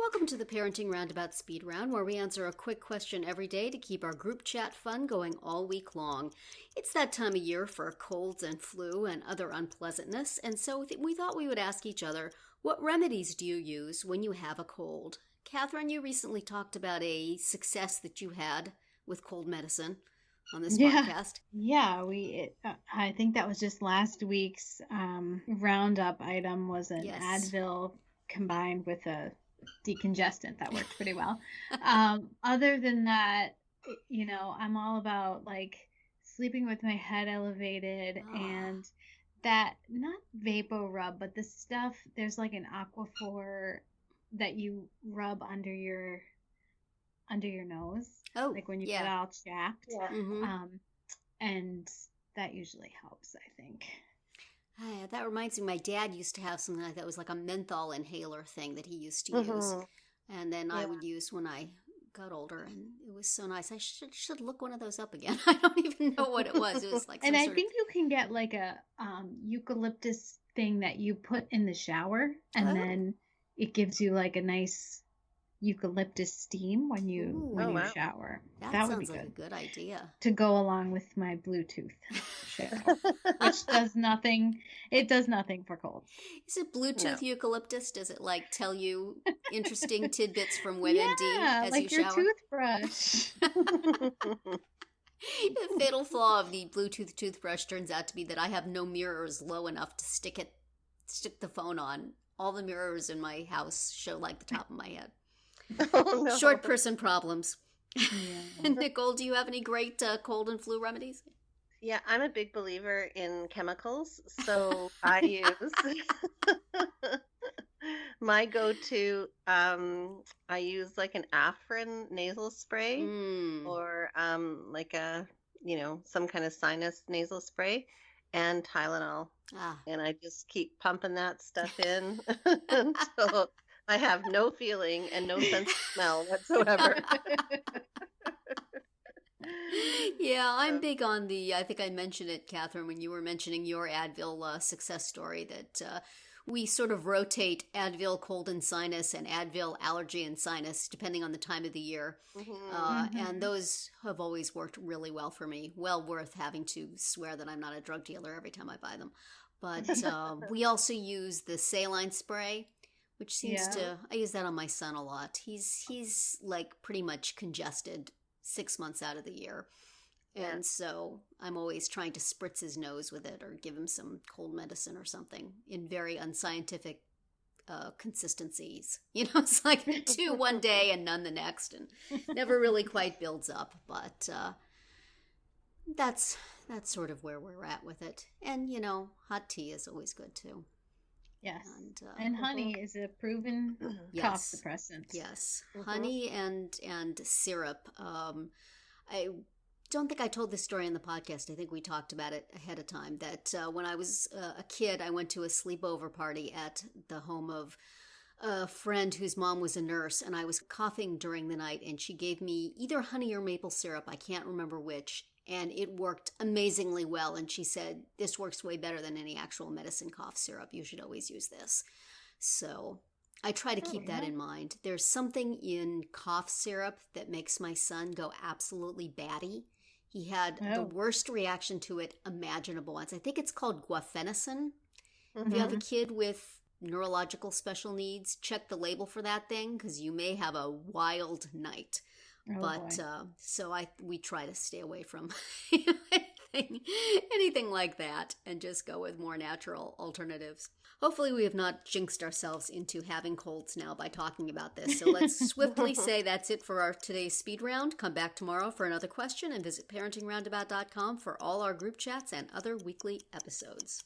Welcome to the Parenting Roundabout Speed Round, where we answer a quick question every day to keep our group chat fun going all week long. It's that time of year for colds and flu and other unpleasantness, and so we thought we would ask each other, what remedies do you use when you have a cold? Catherine, you recently talked about a success that you had with cold medicine on this podcast. Yeah, I think that was just last week's roundup item was an Advil combined with a decongestant that worked pretty well. Other than that, I'm all about like sleeping with my head elevated and that, not VapoRub, but the stuff, there's like an Aquaphor that you rub under your nose. Oh, like when you get all chapped. Yeah. Mm-hmm. And that usually helps, I think. That reminds me, my dad used to have something like that. It was like a menthol inhaler thing that he used to use. And then I would use when I got older, and it was so nice. I should look one of those up again. I don't even know what it was. It was like and I think you can get like a eucalyptus thing that you put in the shower, and then it gives you like a nice eucalyptus steam when you shower. That would sounds be like a good idea to go along with my Bluetooth show, which does nothing. It does nothing for colds. Is it Bluetooth eucalyptus? Does it like tell you interesting tidbits from WebMD as like you shower? Your toothbrush. The fatal flaw of the Bluetooth toothbrush turns out to be that I have no mirrors low enough to stick the phone on. All the mirrors in my house show like the top of my head. Oh, no. Short person problems. Yeah. Nicole, do you have any great cold and flu remedies? Yeah, I'm a big believer in chemicals, so I use my go-to. I use like an Afrin nasal spray or like a some kind of sinus nasal spray and Tylenol, and I just keep pumping that stuff in until I have no feeling and no sense of smell whatsoever. Yeah, I'm big on I think I mentioned it, Catherine, when you were mentioning your Advil success story, that we sort of rotate Advil cold and sinus and Advil allergy and sinus, depending on the time of the year. And those have always worked really well for me. Well worth having to swear that I'm not a drug dealer every time I buy them. But we also use the saline spray, which seems I use that on my son a lot. He's like pretty much congested 6 months out of the year. And so I'm always trying to spritz his nose with it or give him some cold medicine or something in very unscientific consistencies. It's like 2 one day and none the next, and never really quite builds up. But that's sort of where we're at with it. And, hot tea is always good too. Yes, and honey is a proven cough suppressant. Yes, honey and syrup. I don't think I told this story in the podcast. I think we talked about it ahead of time, that when I was a kid, I went to a sleepover party at the home of a friend whose mom was a nurse, and I was coughing during the night, and she gave me either honey or maple syrup. I can't remember which. And it worked amazingly well. And she said, this works way better than any actual medicine cough syrup. You should always use this. So I try to keep that in mind. There's something in cough syrup that makes my son go absolutely batty. He had the worst reaction to it imaginable once. I think it's called guafenicin. If you have a kid with neurological special needs, check the label for that thing, because you may have a wild night. We try to stay away from anything like that and just go with more natural alternatives. Hopefully we have not jinxed ourselves into having colds now by talking about this. So let's swiftly say that's it for our today's speed round. Come back tomorrow for another question and visit parentingroundabout.com for all our group chats and other weekly episodes.